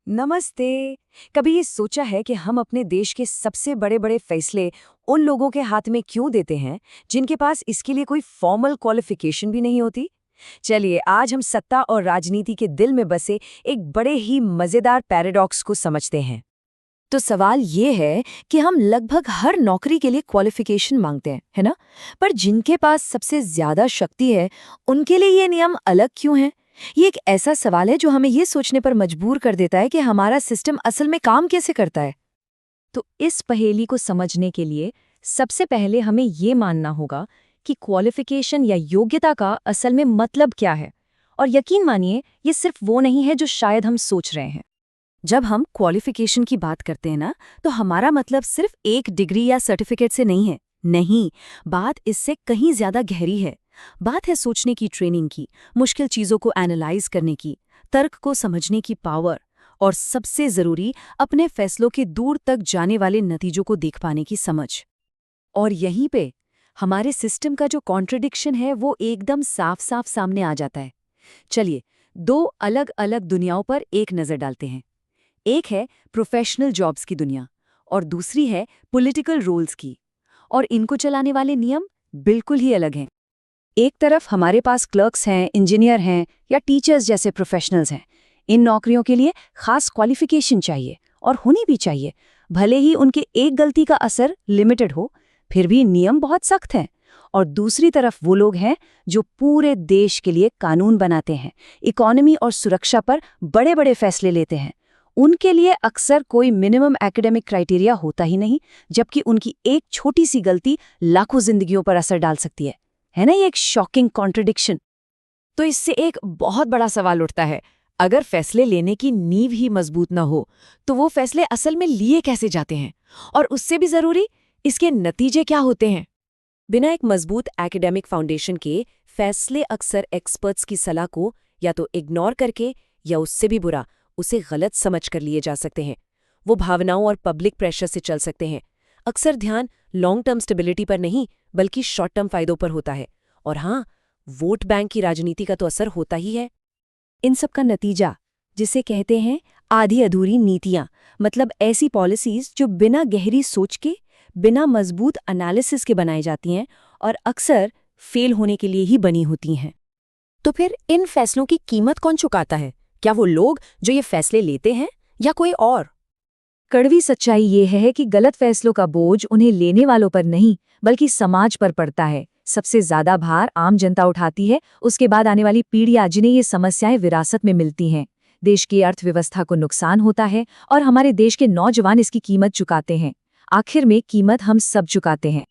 नमस्ते। कभी ये सोचा है कि हम अपने देश के सबसे बड़े बड़े फैसले उन लोगों के हाथ में क्यों देते हैं जिनके पास इसके लिए कोई फॉर्मल क्वालिफिकेशन भी नहीं होती। चलिए आज हम सत्ता और राजनीति के दिल में बसे एक बड़े ही मजेदार पैराडॉक्स को समझते हैं। तो सवाल ये है कि हम लगभग हर नौकरी के लिए क्वालिफिकेशन मांगते हैं, है ना? पर जिनके पास सबसे ज्यादा शक्ति है उनके लिए ये नियम अलग क्यों हैं? ये एक ऐसा सवाल है जो हमें ये सोचने पर मजबूर कर देता है कि हमारा सिस्टम असल में काम कैसे करता है। तो इस पहेली को समझने के लिए सबसे पहले हमें ये मानना होगा कि क्वालिफिकेशन या योग्यता का असल में मतलब क्या है। और यकीन मानिए ये सिर्फ वो नहीं है जो शायद हम सोच रहे हैं। जब हम क्वालिफिकेशन की बात करते हैं ना, तो हमारा मतलब सिर्फ एक डिग्री या सर्टिफिकेट से नहीं है। नहीं, बात इससे कहीं ज्यादा गहरी है। बात है सोचने की ट्रेनिंग की, मुश्किल चीजों को एनालाइज करने की, तर्क को समझने की पावर, और सबसे जरूरी अपने फैसलों के दूर तक जाने वाले नतीजों को देख पाने की समझ। और यहीं पे हमारे सिस्टम का जो कॉन्ट्रडिक्शन है वो एकदम साफ साफ सामने आ जाता है। चलिए दो अलग अलग दुनियाओं पर एक नजर डालते हैं। एक है प्रोफेशनल जॉब्स की दुनिया और दूसरी है पॉलिटिकल रोल्स की। और इनको चलाने वाले नियम बिल्कुल ही अलग हैं। एक तरफ हमारे पास क्लर्क्स हैं, इंजीनियर हैं या टीचर्स जैसे प्रोफेशनल्स हैं। इन नौकरियों के लिए खास क्वालिफिकेशन चाहिए और होनी भी चाहिए, भले ही उनके एक गलती का असर लिमिटेड हो, फिर भी नियम बहुत सख्त हैं। और दूसरी तरफ वो लोग हैं जो पूरे देश के लिए कानून बनाते हैं, इकोनॉमी और सुरक्षा पर बड़े बड़े फैसले लेते हैं। उनके लिए अक्सर कोई मिनिमम एकेडमिक क्राइटेरिया होता ही नहीं, जबकि उनकी एक छोटी सी गलती लाखों जिंदगियों पर असर डाल सकती है ना? ये एक शॉकिंग कॉन्ट्रडिक्शन। तो इससे एक बहुत बड़ा सवाल उठता है, अगर फैसले लेने की नींव ही मजबूत न हो तो वो फैसले असल में लिए कैसे जाते हैं, और उससे भी जरूरी इसके नतीजे क्या होते हैं। बिना एक मजबूत एकेडमिक फाउंडेशन के फैसले अक्सर एक्सपर्ट्स की सलाह को या तो इग्नोर करके या उससे भी बुरा उसे गलत समझ कर लिए जा सकते हैं। वो भावनाओं और पब्लिक प्रेशर से चल सकते हैं। अक्सर ध्यान लॉन्ग टर्म स्टेबिलिटी पर नहीं बल्कि शॉर्ट टर्म फायदों पर होता है। और हाँ, वोट बैंक की राजनीति का तो असर होता ही है। इन सब का नतीजा जिसे कहते हैं आधी अधूरी नीतियां, मतलब ऐसी पॉलिसीज जो बिना गहरी सोच के, बिना मजबूत एनालिसिस के बनाई जाती हैं और अक्सर फेल होने के लिए ही बनी होती हैं। तो फिर इन फैसलों की कीमत कौन चुकाता है? क्या वो लोग जो ये फैसले लेते हैं या कोई और? कड़वी सच्चाई ये है कि गलत फैसलों का बोझ उन्हें लेने वालों पर नहीं बल्कि समाज पर पड़ता है। सबसे ज्यादा भार आम जनता उठाती है, उसके बाद आने वाली पीढ़ियां जिन्हें ये समस्याएं विरासत में मिलती हैं। देश की अर्थव्यवस्था को नुकसान होता है और हमारे देश के नौजवान इसकी कीमत चुकाते हैं। आखिर में कीमत हम सब चुकाते हैं।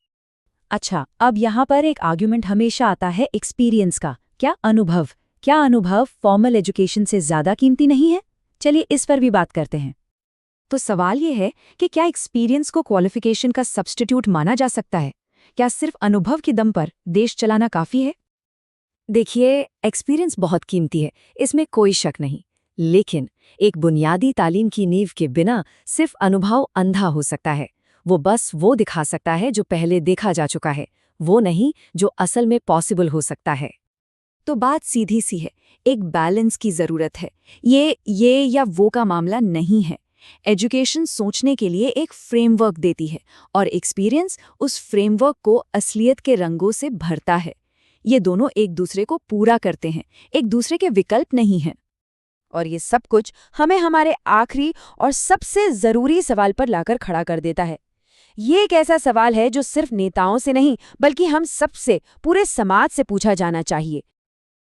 अच्छा, अब यहाँ पर एक आर्ग्यूमेंट हमेशा आता है एक्सपीरियंस का। क्या अनुभव फॉर्मल एजुकेशन से ज्यादा कीमती नहीं है? चलिए इस पर भी बात करते हैं। तो सवाल ये है कि क्या एक्सपीरियंस को क्वालिफिकेशन का सब्स्टिट्यूट माना जा सकता है? क्या सिर्फ अनुभव के दम पर देश चलाना काफी है? देखिए, एक्सपीरियंस बहुत कीमती है, इसमें कोई शक नहीं। लेकिन एक बुनियादी तालीम की नींव के बिना सिर्फ अनुभव अंधा हो सकता है। वो बस वो दिखा सकता है जो पहले देखा जा चुका है, वो नहीं जो असल में पॉसिबल हो सकता है। तो बात सीधी सी है, एक बैलेंस की जरूरत है। ये या वो का मामला नहीं है। एजुकेशन सोचने के लिए एक फ्रेमवर्क देती है और एक्सपीरियंस उस फ्रेमवर्क को असलियत के रंगों से भरता है। ये दोनों एक दूसरे को पूरा करते हैं, एक दूसरे के विकल्प नहीं हैं। और ये सब कुछ हमें हमारे आखिरी और सबसे जरूरी सवाल पर लाकर खड़ा कर देता है। ये एक ऐसा सवाल है जो सिर्फ नेताओं से नहीं बल्कि हम सबसे, पूरे समाज से पूछा जाना चाहिए।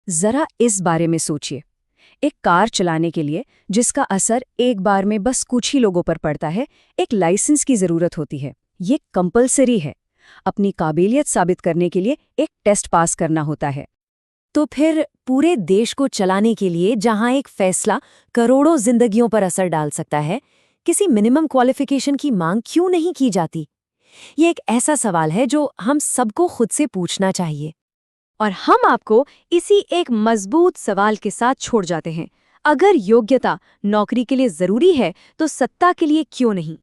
जरा इस बारे में सोचिए, एक कार चलाने के लिए जिसका असर एक बार में बस कुछ ही लोगों पर पड़ता है, एक लाइसेंस की जरूरत होती है। ये कंपलसरी है। अपनी काबिलियत साबित करने के लिए एक टेस्ट पास करना होता है। तो फिर पूरे देश को चलाने के लिए जहां एक फैसला करोड़ों जिंदगियों पर असर डाल सकता है, किसी मिनिमम क्वालिफिकेशन की मांग क्यों नहीं की जाती? ये एक ऐसा सवाल है जो हम सबको खुद से पूछना चाहिए। और हम आपको इसी एक मजबूत सवाल के साथ छोड़ जाते हैं। अगर योग्यता नौकरी के लिए जरूरी है तो सत्ता के लिए क्यों नहीं?